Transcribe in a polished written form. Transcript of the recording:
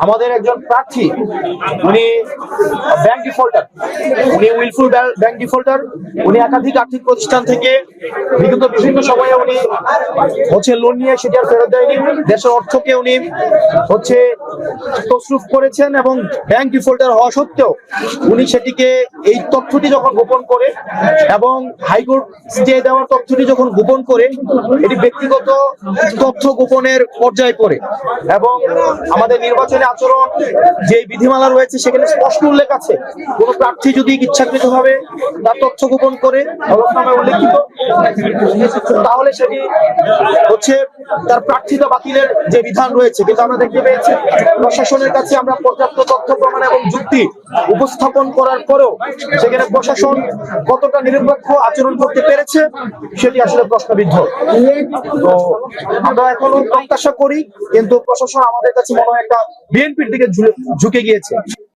আমাদের একজন প্রার্থী, উনি ব্যাংক ডিফল্টার, উনি উইলফুল ব্যাংক ডিফল্টার। উনি একাধিক আর্থিক প্রতিষ্ঠান থেকে বিগত বিভিন্ন সময়ে উনি লোন নিয়ে সেটি আর ফেরত দেয়নি। দেশের অর্থকে উনি তছরুফ করেছেন এবং ব্যাংক ডিফল্টার হওয়া সত্ত্বেও উনি সেটিকে, এই তথ্যটি যখন গোপন করে এবং হাইকোর্ট স্টে দেওয়ার তথ্যটি যখন গোপন করে, এটি ব্যক্তিগত তথ্য গোপনের পর্যায়ে পড়ে। এবং আমাদের নির্বাচনী আচরণ যে বিধিমালা রয়েছে সেখানে স্পষ্ট উল্লেখ আছে, কোন প্রার্থী যদি ইচ্ছাকৃতভাবে তার তথ্য গোপন করে হলফনামায় উল্লেখিত, তাহলে সেটি তার প্রার্থিতা বাতিলের যে বিধান রয়েছে। কিন্তু আমরা দেখতে পেয়েছি প্রশাসনের কাছে আমরা পর্যাপ্ত তথ্য প্রমাণ এবং যুক্তি উপস্থাপন করার পরেও সেখানে প্রশাসন কতটা নিরপেক্ষ আচরণ করতে পেরেছে সেটি আসলে প্রশ্নবিদ্ধ। তো আমরা এখনো প্রত্যাশা করি, কিন্তু প্রশাসন আমাদের কাছে মনে হয় একটা বিএনপির দিকে ঝুঁকে গিয়েছে।